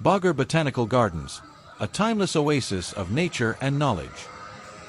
Bogor Botanical Gardens, a timeless oasis of nature and knowledge.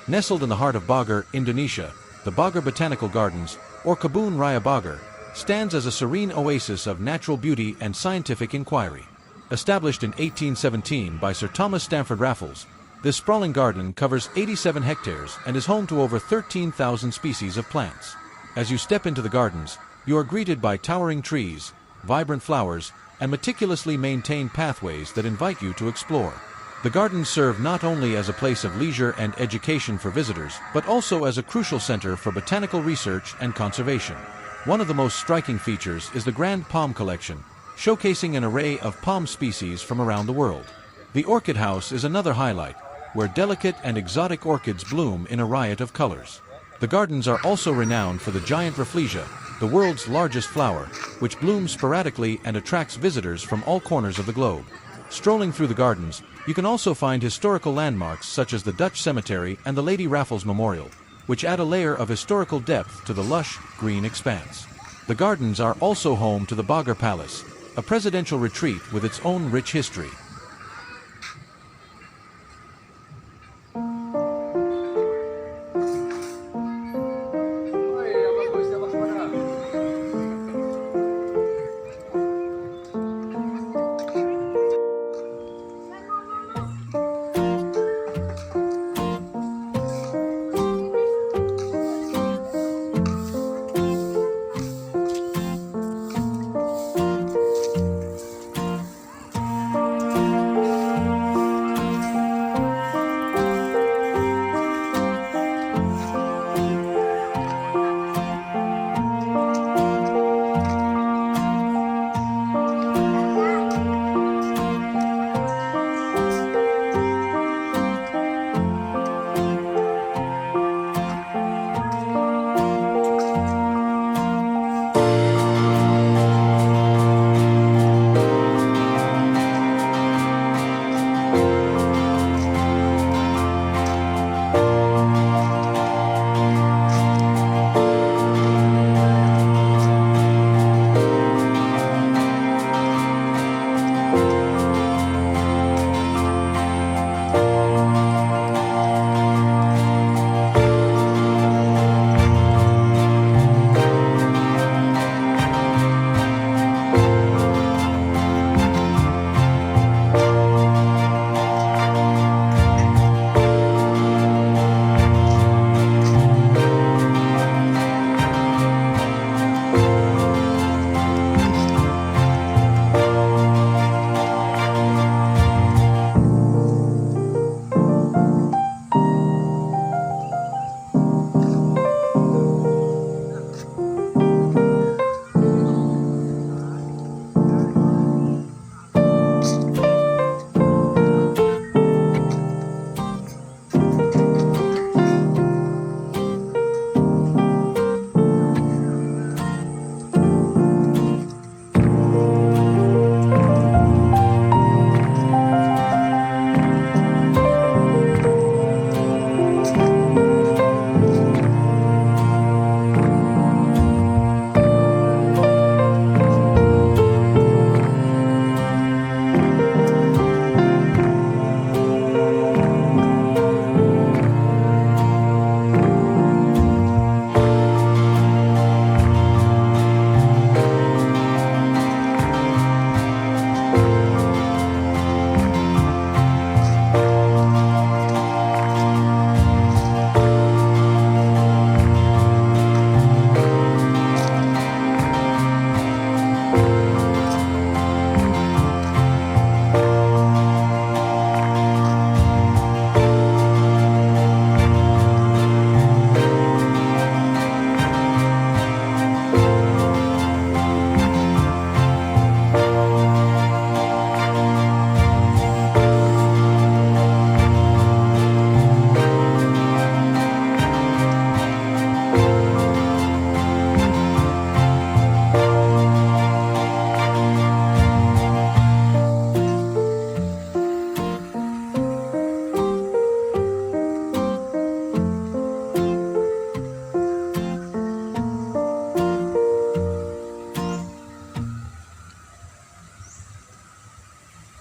Nestled in the heart of Bogor, Indonesia, the Bogor Botanical Gardens, or Kebun Raya Bogor, stands as a serene oasis of natural beauty and scientific inquiry. Established in 1817 by Sir Thomas Stamford Raffles, this sprawling garden covers 87 hectares and is home to over 13,000 species of plants. As you step into the gardens, you are greeted by towering trees, vibrant flowers, and meticulously maintained pathways that invite you to explore. The gardens serve not only as a place of leisure and education for visitors, but also as a crucial center for botanical research and conservation. One of the most striking features is the Grand Palm Collection, showcasing an array of palm species from around the world. The Orchid House is another highlight, where delicate and exotic orchids bloom in a riot of colors. The gardens are also renowned for the giant Rafflesia, the world's largest flower, which blooms sporadically and attracts visitors from all corners of the globe. Strolling through the gardens, you can also find historical landmarks such as the Dutch Cemetery and the Lady Raffles Memorial, which add a layer of historical depth to the lush, green expanse. The gardens are also home to the Bogor Palace, a presidential retreat with its own rich history.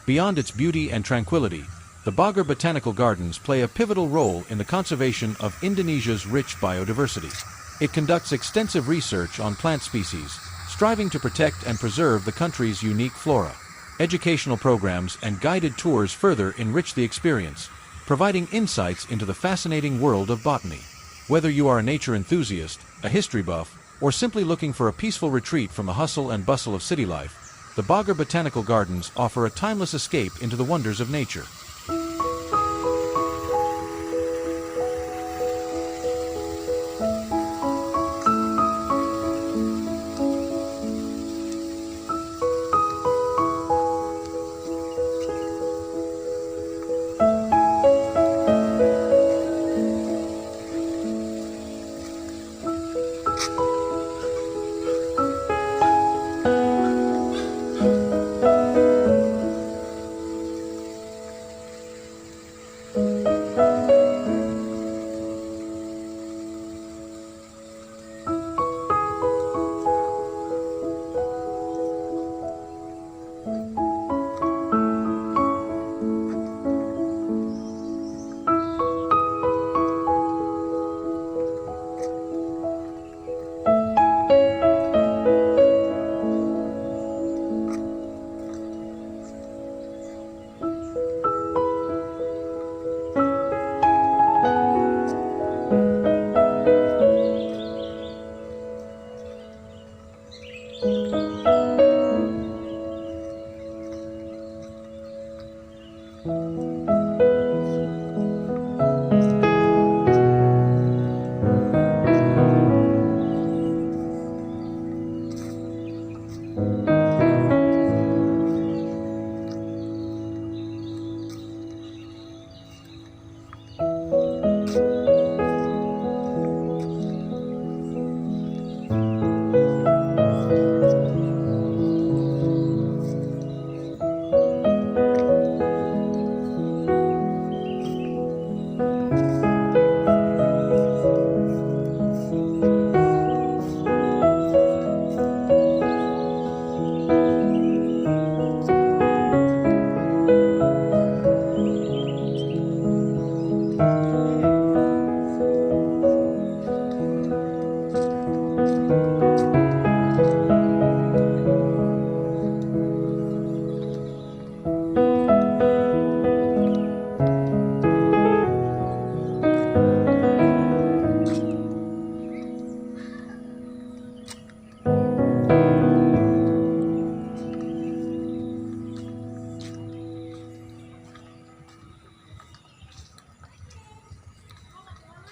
Beyond its beauty and tranquility, the Bogor Botanical Gardens play a pivotal role in the conservation of Indonesia's rich biodiversity. It conducts extensive research on plant species, striving to protect and preserve the country's unique flora. Educational programs and guided tours further enrich the experience, providing insights into the fascinating world of botany. Whether you are a nature enthusiast, a history buff, or simply looking for a peaceful retreat from the hustle and bustle of city life, the Bogor Botanical Gardens offer a timeless escape into the wonders of nature.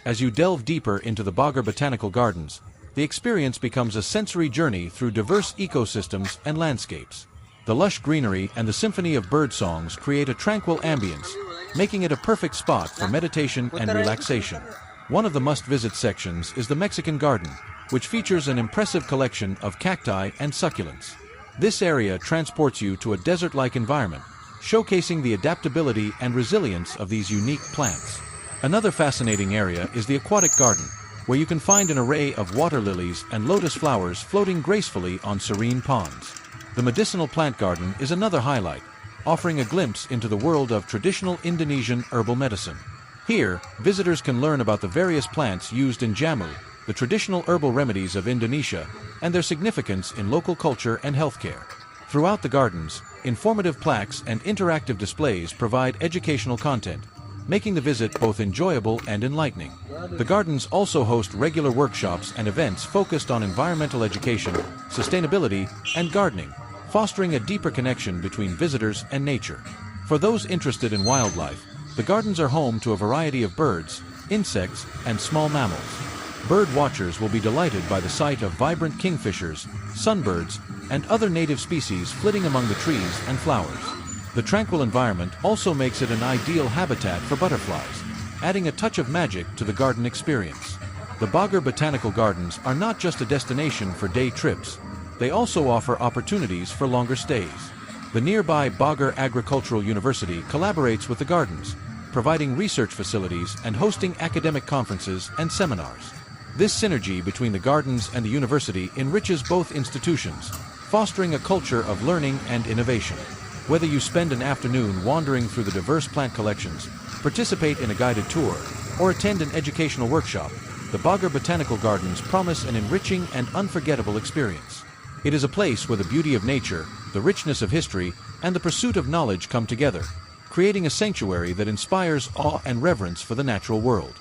As you delve deeper into the Bogor Botanical Gardens, the experience becomes a sensory journey through diverse ecosystems and landscapes. The lush greenery and the symphony of bird songs create a tranquil ambience, making it a perfect spot for meditation and relaxation. One of the must-visit sections is the Mexican Garden, which features an impressive collection of cacti and succulents. This area transports you to a desert-like environment, showcasing the adaptability and resilience of these unique plants. Another fascinating area is the aquatic garden, where you can find an array of water lilies and lotus flowers floating gracefully on serene ponds. The medicinal plant garden is another highlight, offering a glimpse into the world of traditional Indonesian herbal medicine. Here, visitors can learn about the various plants used in jamu, the traditional herbal remedies of Indonesia, and their significance in local culture and healthcare. Throughout the gardens, informative plaques and interactive displays provide educational content, making the visit both enjoyable and enlightening. The gardens also host regular workshops and events focused on environmental education, sustainability, and gardening, fostering a deeper connection between visitors and nature. For those interested in wildlife, the gardens are home to a variety of birds, insects, and small mammals. Bird watchers will be delighted by the sight of vibrant kingfishers, sunbirds, and other native species flitting among the trees and flowers. The tranquil environment also makes it an ideal habitat for butterflies, adding a touch of magic to the garden experience. The Bogor Botanical Gardens are not just a destination for day trips, they also offer opportunities for longer stays. The nearby Bogor Agricultural University collaborates with the gardens, providing research facilities and hosting academic conferences and seminars. This synergy between the gardens and the university enriches both institutions, fostering a culture of learning and innovation. Whether you spend an afternoon wandering through the diverse plant collections, participate in a guided tour, or attend an educational workshop, the Bogor Botanical Gardens promise an enriching and unforgettable experience. It is a place where the beauty of nature, the richness of history, and the pursuit of knowledge come together, creating a sanctuary that inspires awe and reverence for the natural world.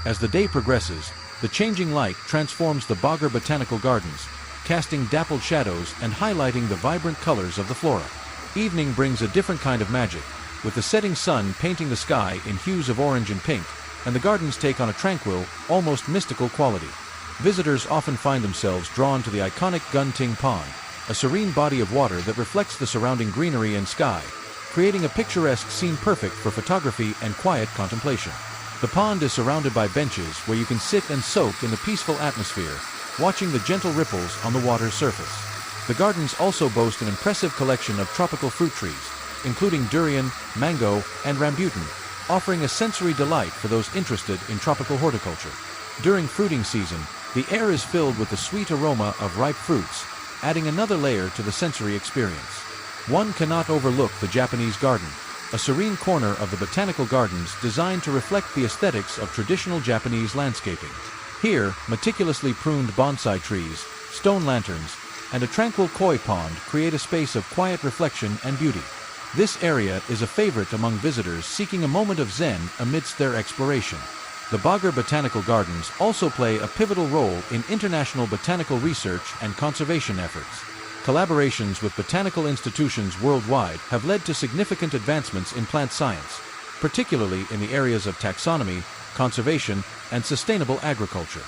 As the day progresses, the changing light transforms the Bogor Botanical Gardens, casting dappled shadows and highlighting the vibrant colors of the flora. Evening brings a different kind of magic, with the setting sun painting the sky in hues of orange and pink, and the gardens take on a tranquil, almost mystical quality. Visitors often find themselves drawn to the iconic Gunting Pond, a serene body of water that reflects the surrounding greenery and sky, creating a picturesque scene perfect for photography and quiet contemplation. The pond is surrounded by benches where you can sit and soak in the peaceful atmosphere, watching the gentle ripples on the water's surface. The gardens also boast an impressive collection of tropical fruit trees, including durian, mango, and rambutan, offering a sensory delight for those interested in tropical horticulture. During fruiting season, the air is filled with the sweet aroma of ripe fruits, adding another layer to the sensory experience. One cannot overlook the Japanese garden, a serene corner of the botanical gardens designed to reflect the aesthetics of traditional Japanese landscaping. Here, meticulously pruned bonsai trees, stone lanterns, and a tranquil koi pond create a space of quiet reflection and beauty. This area is a favorite among visitors seeking a moment of zen amidst their exploration. The Bogor Botanical Gardens also play a pivotal role in international botanical research and conservation efforts. Collaborations with botanical institutions worldwide have led to significant advancements in plant science, particularly in the areas of taxonomy, conservation, and sustainable agriculture.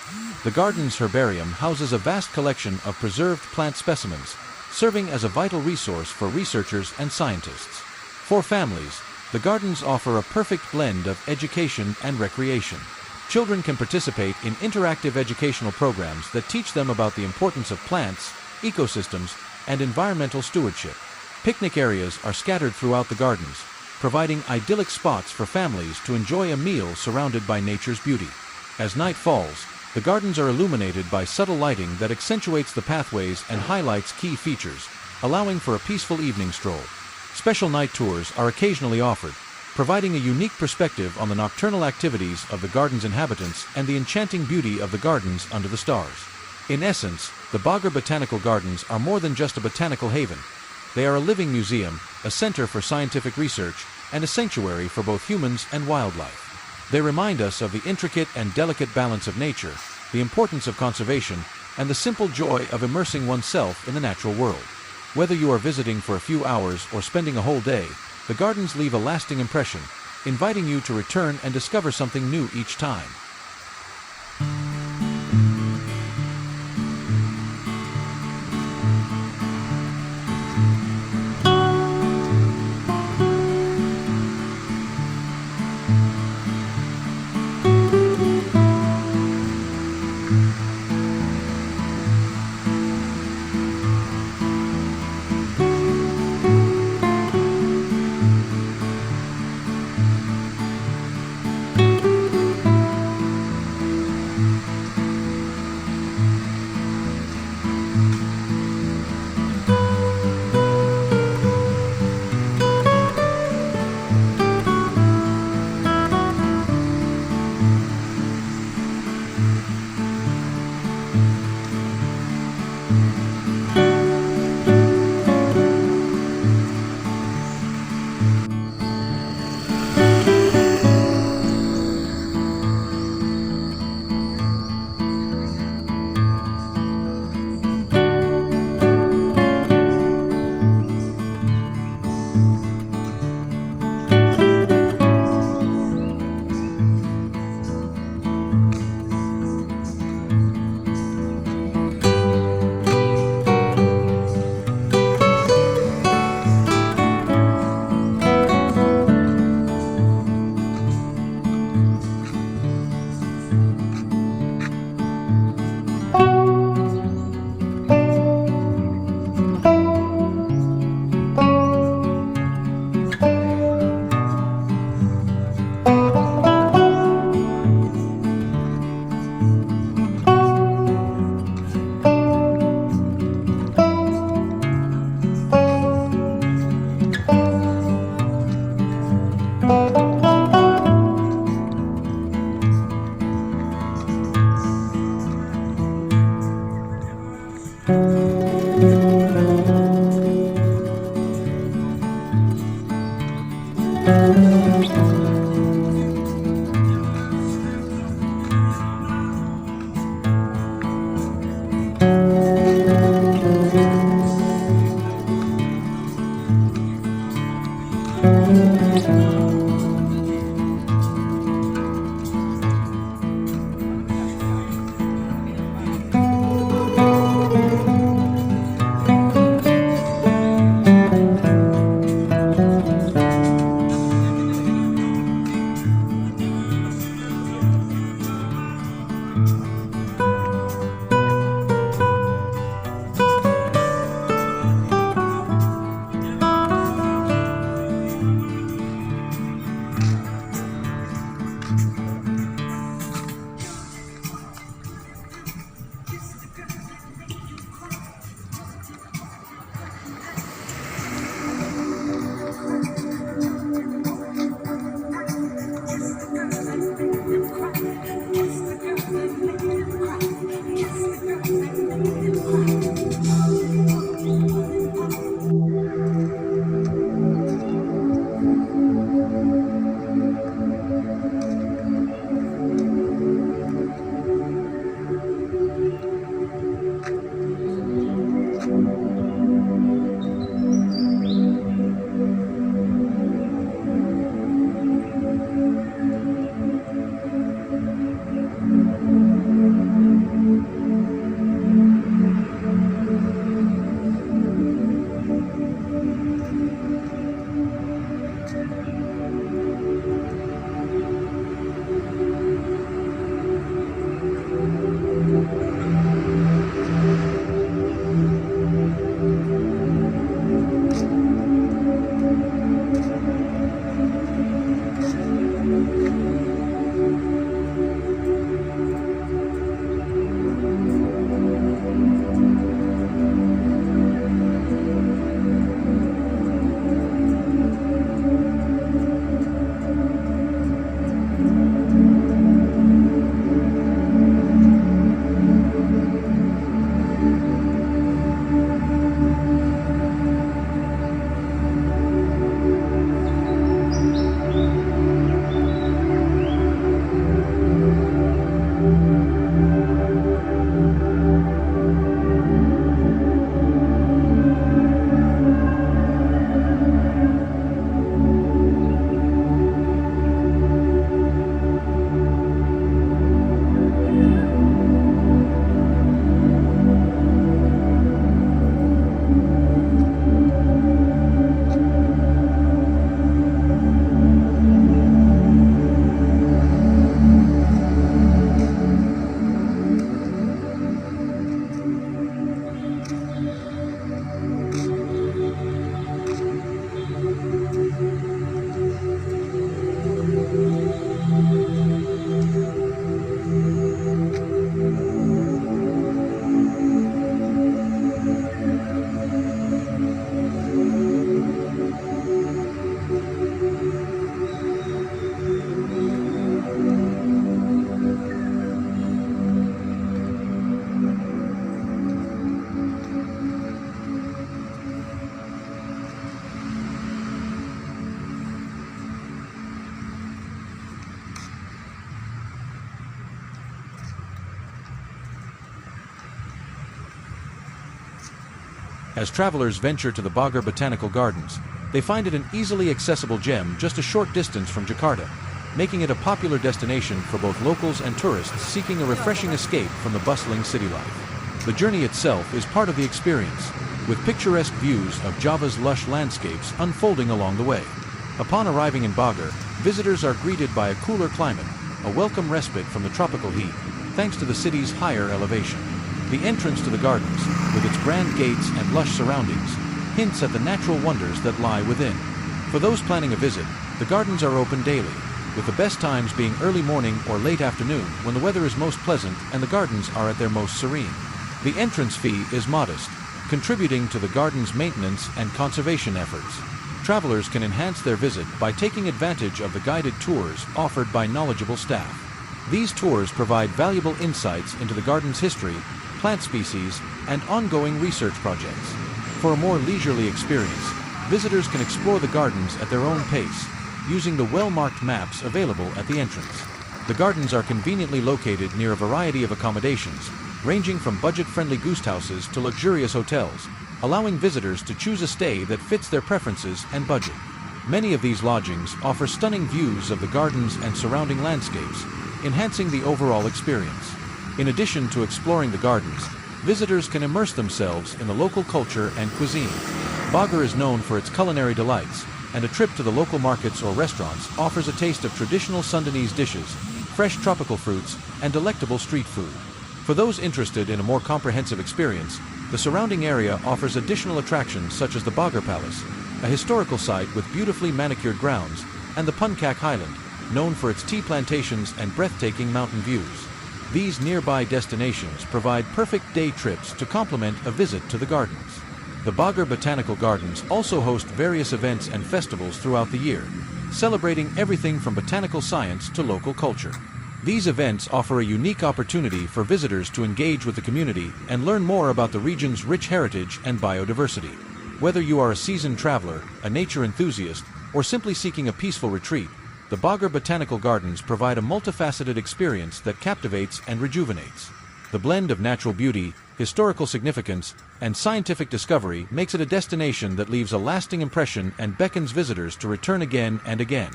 The garden's herbarium houses a vast collection of preserved plant specimens, serving as a vital resource for researchers and scientists. For families, the gardens offer a perfect blend of education and recreation. Children can participate in interactive educational programs that teach them about the importance of plants, ecosystems, and environmental stewardship. Picnic areas are scattered throughout the gardens, providing idyllic spots for families to enjoy a meal surrounded by nature's beauty. As night falls, The gardens are illuminated by subtle lighting that accentuates the pathways and highlights key features, allowing for a peaceful evening stroll. Special night tours are occasionally offered, providing a unique perspective on the nocturnal activities of the garden's inhabitants and the enchanting beauty of the gardens under the stars. In essence, the Bogor Botanical Gardens are more than just a botanical haven. They are a living museum, a center for scientific research, and a sanctuary for both humans and wildlife. They remind us of the intricate and delicate balance of nature, the importance of conservation, and the simple joy of immersing oneself in the natural world. Whether you are visiting for a few hours or spending a whole day, the gardens leave a lasting impression, inviting you to return and discover something new each time. As travelers venture to the Bogor Botanical Gardens, they find it an easily accessible gem just a short distance from Jakarta, making it a popular destination for both locals and tourists seeking a refreshing escape from the bustling city life. The journey itself is part of the experience, with picturesque views of Java's lush landscapes unfolding along the way. Upon arriving in Bogor, visitors are greeted by a cooler climate, a welcome respite from the tropical heat, thanks to the city's higher elevation. The entrance to the gardens, with its grand gates and lush surroundings, hints at the natural wonders that lie within. For those planning a visit, the gardens are open daily, with the best times being early morning or late afternoon when the weather is most pleasant and the gardens are at their most serene. The entrance fee is modest, contributing to the garden's maintenance and conservation efforts. Travelers can enhance their visit by taking advantage of the guided tours offered by knowledgeable staff. These tours provide valuable insights into the garden's history, plant species, and ongoing research projects. For a more leisurely experience, visitors can explore the gardens at their own pace, using the well-marked maps available at the entrance. The gardens are conveniently located near a variety of accommodations, ranging from budget-friendly guest houses to luxurious hotels, allowing visitors to choose a stay that fits their preferences and budget. Many of these lodgings offer stunning views of the gardens and surrounding landscapes, enhancing the overall experience. In addition to exploring the gardens, visitors can immerse themselves in the local culture and cuisine. Bogor is known for its culinary delights, and a trip to the local markets or restaurants offers a taste of traditional Sundanese dishes, fresh tropical fruits, and delectable street food. For those interested in a more comprehensive experience, the surrounding area offers additional attractions such as the Bogor Palace, a historical site with beautifully manicured grounds, and the Puncak Highland, known for its tea plantations and breathtaking mountain views. These nearby destinations provide perfect day trips to complement a visit to the gardens. The Bogor Botanical Gardens also host various events and festivals throughout the year, celebrating everything from botanical science to local culture. These events offer a unique opportunity for visitors to engage with the community and learn more about the region's rich heritage and biodiversity. Whether you are a seasoned traveler, a nature enthusiast, or simply seeking a peaceful retreat, the Bogor Botanical Gardens provide a multifaceted experience that captivates and rejuvenates. The blend of natural beauty, historical significance, and scientific discovery makes it a destination that leaves a lasting impression and beckons visitors to return again and again.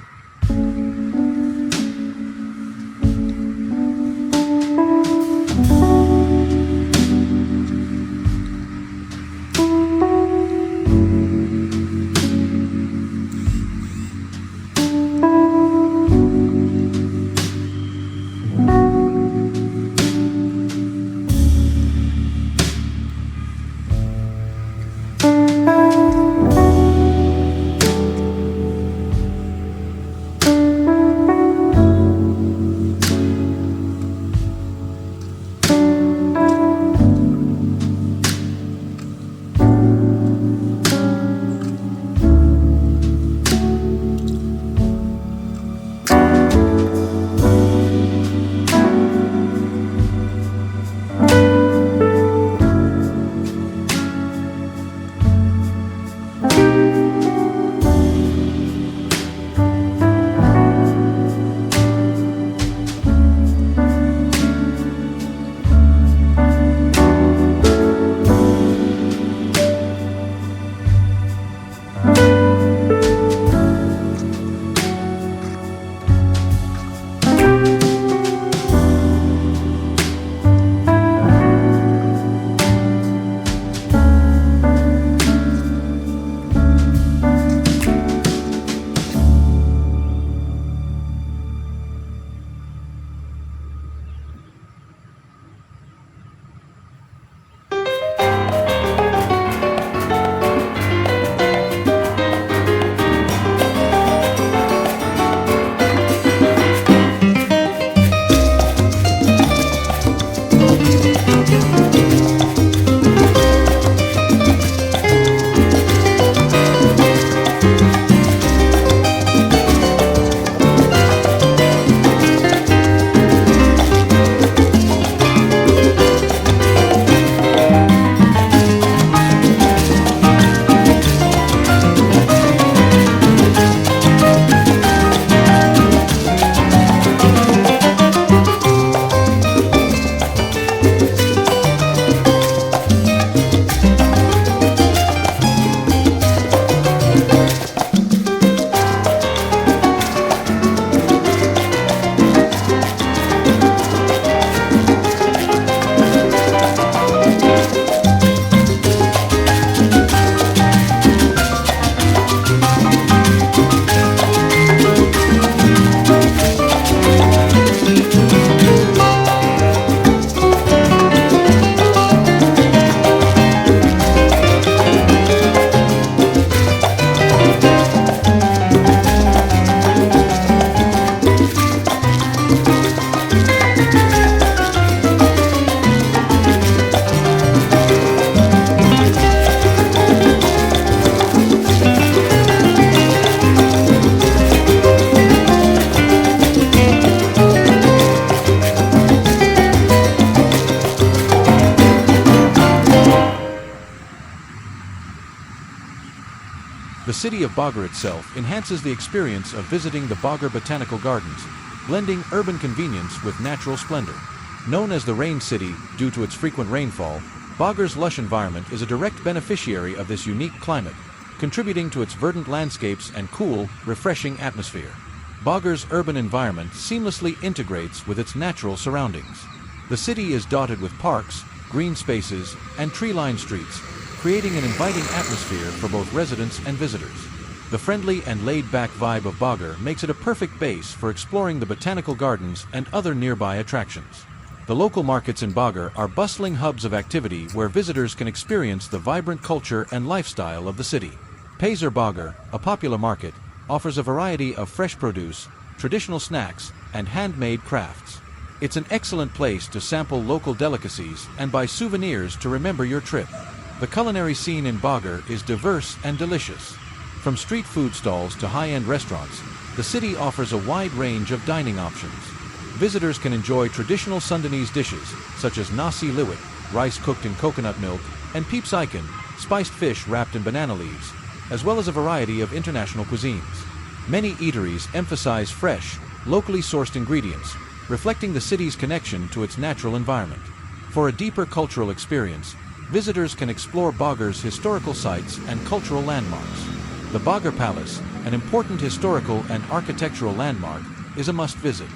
The city of Bogor itself enhances the experience of visiting the Bogor Botanical Gardens, blending urban convenience with natural splendor. Known as the Rain City due to its frequent rainfall, Bogor's lush environment is a direct beneficiary of this unique climate, contributing to its verdant landscapes and cool, refreshing atmosphere. Bogor's urban environment seamlessly integrates with its natural surroundings. The city is dotted with parks, green spaces, and tree-lined streets, creating an inviting atmosphere for both residents and visitors. The friendly and laid-back vibe of Bogor makes it a perfect base for exploring the botanical gardens and other nearby attractions. The local markets in Bogor are bustling hubs of activity where visitors can experience the vibrant culture and lifestyle of the city. Pasar Bogor, a popular market, offers a variety of fresh produce, traditional snacks, and handmade crafts. It's an excellent place to sample local delicacies and buy souvenirs to remember your trip. The culinary scene in Bogor is diverse and delicious. From street food stalls to high-end restaurants, the city offers a wide range of dining options. Visitors can enjoy traditional Sundanese dishes, such as nasi liwet, rice cooked in coconut milk, and peeps ikan, spiced fish wrapped in banana leaves, as well as a variety of international cuisines. Many eateries emphasize fresh, locally sourced ingredients, reflecting the city's connection to its natural environment. For a deeper cultural experience, visitors can explore Bogor's historical sites and cultural landmarks. The Bogor Palace, an important historical and architectural landmark, is a must-visit.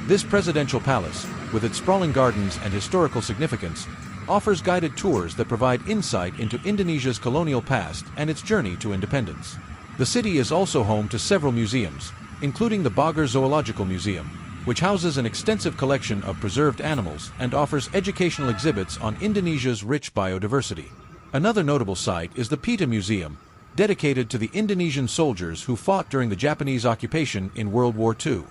This presidential palace, with its sprawling gardens and historical significance, offers guided tours that provide insight into Indonesia's colonial past and its journey to independence. The city is also home to several museums, including the Bogor Zoological Museum, which houses an extensive collection of preserved animals and offers educational exhibits on Indonesia's rich biodiversity. Another notable site is the Pita Museum, dedicated to the Indonesian soldiers who fought during the Japanese occupation in World War II.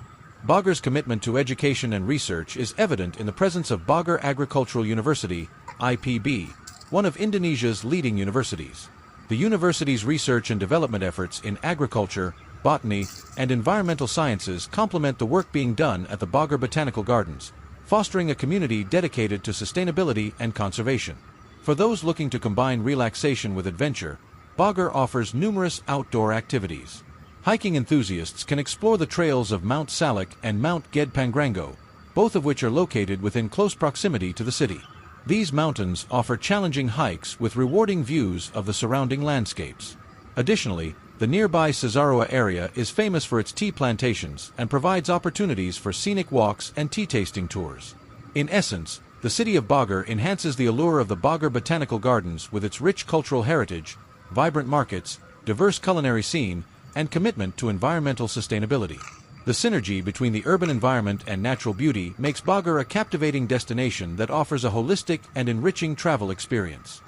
Bogor's commitment to education and research is evident in the presence of Bogor Agricultural University, IPB, one of Indonesia's leading universities. The university's research and development efforts in agriculture, botany, and environmental sciences complement the work being done at the Bogor Botanical Gardens, fostering a community dedicated to sustainability and conservation. For those looking to combine relaxation with adventure, Bogor offers numerous outdoor activities. Hiking enthusiasts can explore the trails of Mount Salak and Mount Gede Pangrango, both of which are located within close proximity to the city. These mountains offer challenging hikes with rewarding views of the surrounding landscapes. Additionally, the nearby Cisarua area is famous for its tea plantations and provides opportunities for scenic walks and tea tasting tours. In essence, the city of Bogor enhances the allure of the Bogor Botanical Gardens with its rich cultural heritage, vibrant markets, diverse culinary scene, and commitment to environmental sustainability. The synergy between the urban environment and natural beauty makes Bogor a captivating destination that offers a holistic and enriching travel experience.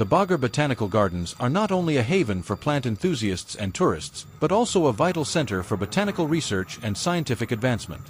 The Bogor Botanical Gardens are not only a haven for plant enthusiasts and tourists, but also a vital center for botanical research and scientific advancement.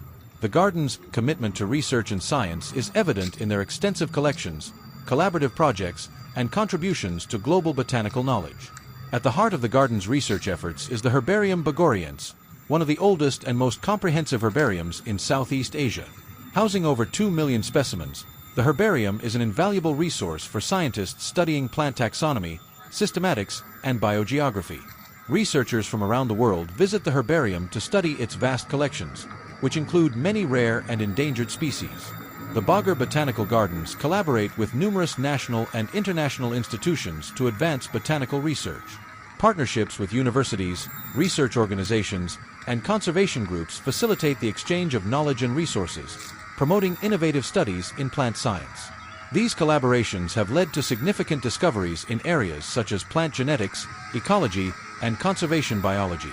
The gardens' commitment to research and science is evident in their extensive collections, collaborative projects, and contributions to global botanical knowledge. At the heart of the garden's research efforts is the Herbarium Bogoriense, one of the oldest and most comprehensive herbariums in Southeast Asia. Housing over 2 million specimens, the herbarium is an invaluable resource for scientists studying plant taxonomy, systematics, and biogeography. Researchers from around the world visit the herbarium to study its vast collections, which include many rare and endangered species. The Bogor Botanical Gardens collaborate with numerous national and international institutions to advance botanical research. Partnerships with universities, research organizations, and conservation groups facilitate the exchange of knowledge and resources, promoting innovative studies in plant science. These collaborations have led to significant discoveries in areas such as plant genetics, ecology, and conservation biology.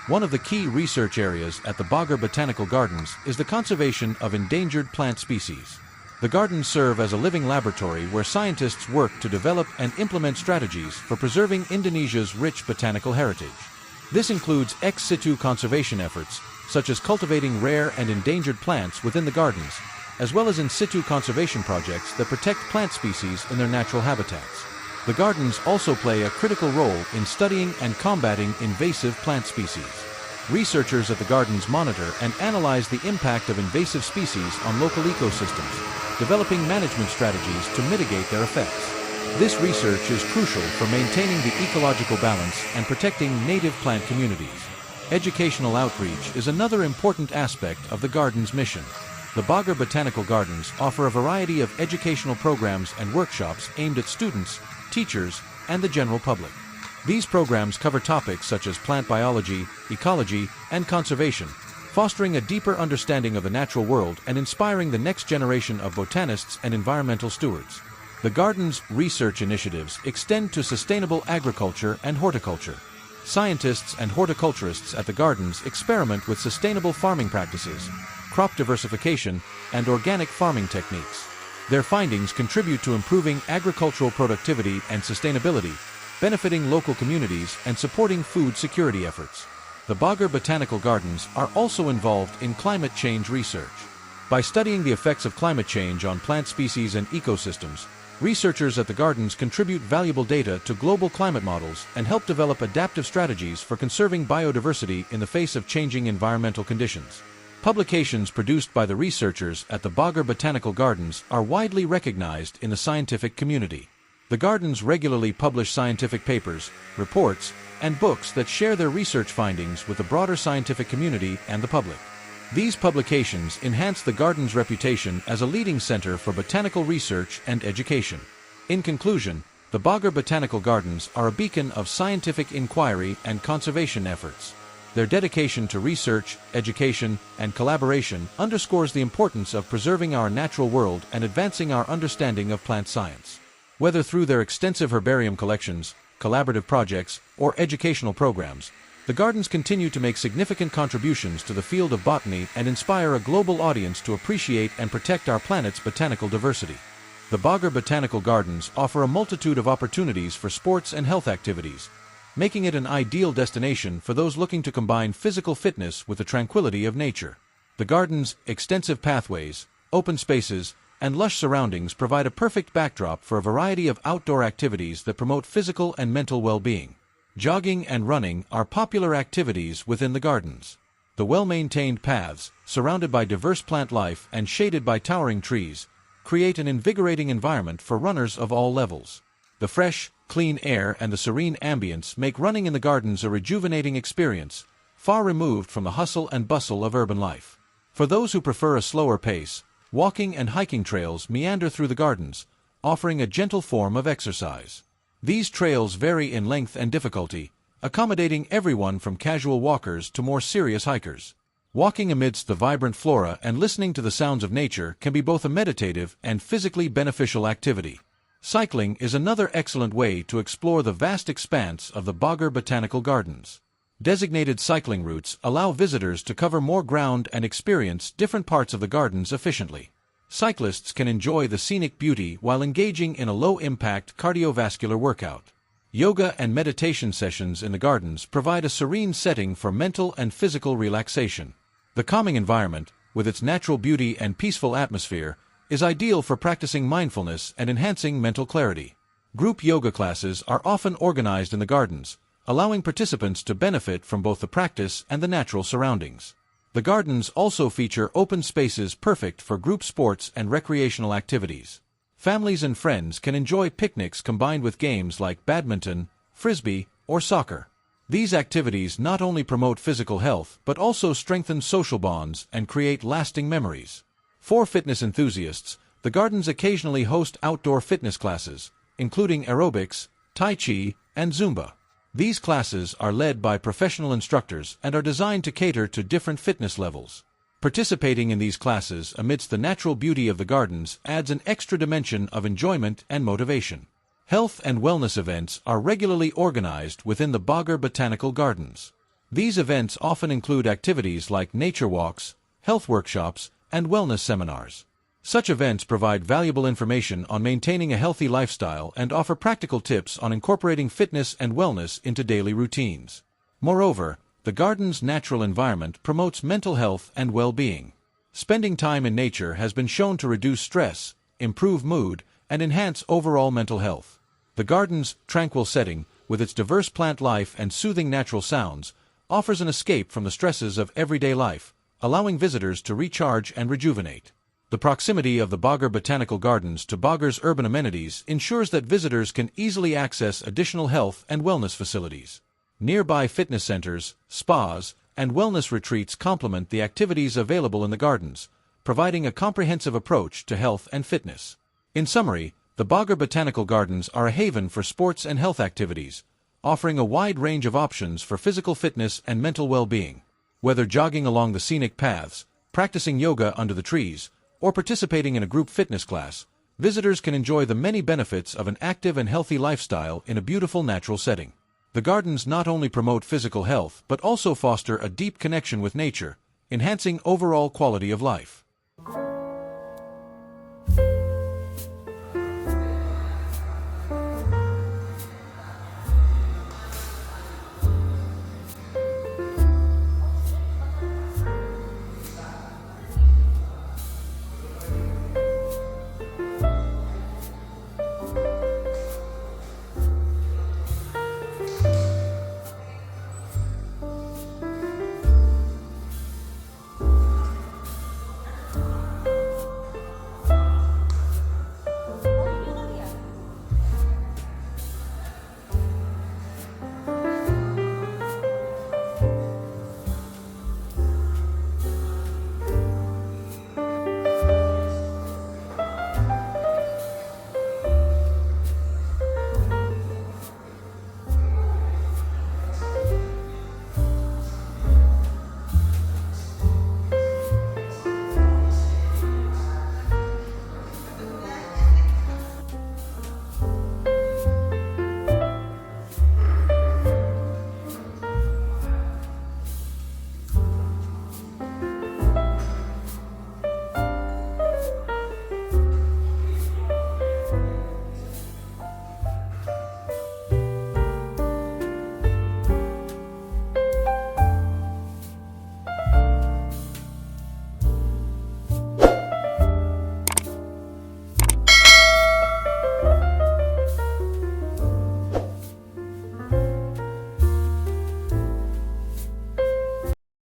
One of the key research areas at the Bogor Botanical Gardens is the conservation of endangered plant species. The gardens serve as a living laboratory where scientists work to develop and implement strategies for preserving Indonesia's rich botanical heritage. This includes ex situ conservation efforts, such as cultivating rare and endangered plants within the gardens, as well as in situ conservation projects that protect plant species in their natural habitats. The gardens also play a critical role in studying and combating invasive plant species. Researchers at the gardens monitor and analyze the impact of invasive species on local ecosystems, developing management strategies to mitigate their effects. This research is crucial for maintaining the ecological balance and protecting native plant communities. Educational outreach is another important aspect of the garden's mission. The Bogor Botanical Gardens offer a variety of educational programs and workshops aimed at students, teachers, and the general public. These programs cover topics such as plant biology, ecology, and conservation, fostering a deeper understanding of the natural world and inspiring the next generation of botanists and environmental stewards. The garden's research initiatives extend to sustainable agriculture and horticulture. Scientists and horticulturists at the gardens experiment with sustainable farming practices, crop diversification, and organic farming techniques. Their findings contribute to improving agricultural productivity and sustainability, benefiting local communities and supporting food security efforts. The Bogor Botanical Gardens are also involved in climate change research. By studying the effects of climate change on plant species and ecosystems, researchers at the gardens contribute valuable data to global climate models and help develop adaptive strategies for conserving biodiversity in the face of changing environmental conditions. Publications produced by the researchers at the Bogor Botanical Gardens are widely recognized in the scientific community. The gardens regularly publish scientific papers, reports, and books that share their research findings with the broader scientific community and the public. These publications enhance the garden's reputation as a leading center for botanical research and education. In conclusion, the Bogor Botanical Gardens are a beacon of scientific inquiry and conservation efforts. Their dedication to research, education, and collaboration underscores the importance of preserving our natural world and advancing our understanding of plant science. Whether through their extensive herbarium collections, collaborative projects, or educational programs, the gardens continue to make significant contributions to the field of botany and inspire a global audience to appreciate and protect our planet's botanical diversity. The Bogor Botanical Gardens offer a multitude of opportunities for sports and health activities, making it an ideal destination for those looking to combine physical fitness with the tranquility of nature. The garden's extensive pathways, open spaces, and lush surroundings provide a perfect backdrop for a variety of outdoor activities that promote physical and mental well-being. Jogging and running are popular activities within the gardens. The well-maintained paths, surrounded by diverse plant life and shaded by towering trees, create an invigorating environment for runners of all levels. The fresh, clean air and the serene ambience make running in the gardens a rejuvenating experience, far removed from the hustle and bustle of urban life. For those who prefer a slower pace, walking and hiking trails meander through the gardens, offering a gentle form of exercise. These trails vary in length and difficulty, accommodating everyone from casual walkers to more serious hikers. Walking amidst the vibrant flora and listening to the sounds of nature can be both a meditative and physically beneficial activity. Cycling is another excellent way to explore the vast expanse of the Bogor Botanical Gardens. Designated cycling routes allow visitors to cover more ground and experience different parts of the gardens efficiently. Cyclists can enjoy the scenic beauty while engaging in a low-impact cardiovascular workout. Yoga and meditation sessions in the gardens provide a serene setting for mental and physical relaxation. The calming environment, with its natural beauty and peaceful atmosphere, is ideal for practicing mindfulness and enhancing mental clarity. Group yoga classes are often organized in the gardens, allowing participants to benefit from both the practice and the natural surroundings. The gardens also feature open spaces perfect for group sports and recreational activities. Families and friends can enjoy picnics combined with games like badminton, frisbee, or soccer. These activities not only promote physical health but also strengthen social bonds and create lasting memories. For fitness enthusiasts, the gardens occasionally host outdoor fitness classes, including aerobics, tai chi, and Zumba. These classes are led by professional instructors and are designed to cater to different fitness levels. Participating in these classes amidst the natural beauty of the gardens adds an extra dimension of enjoyment and motivation. Health and wellness events are regularly organized within the Bogor Botanical Gardens. These events often include activities like nature walks, health workshops, and wellness seminars. Such events provide valuable information on maintaining a healthy lifestyle and offer practical tips on incorporating fitness and wellness into daily routines. Moreover, the garden's natural environment promotes mental health and well-being. Spending time in nature has been shown to reduce stress, improve mood, and enhance overall mental health. The garden's tranquil setting, with its diverse plant life and soothing natural sounds, offers an escape from the stresses of everyday life, allowing visitors to recharge and rejuvenate. The proximity of the Bogor Botanical Gardens to Bogor's urban amenities ensures that visitors can easily access additional health and wellness facilities. Nearby fitness centers, spas, and wellness retreats complement the activities available in the gardens, providing a comprehensive approach to health and fitness. In summary, the Bogor Botanical Gardens are a haven for sports and health activities, offering a wide range of options for physical fitness and mental well-being. Whether jogging along the scenic paths, practicing yoga under the trees, or participating in a group fitness class, visitors can enjoy the many benefits of an active and healthy lifestyle in a beautiful natural setting. The gardens not only promote physical health but also foster a deep connection with nature, enhancing overall quality of life.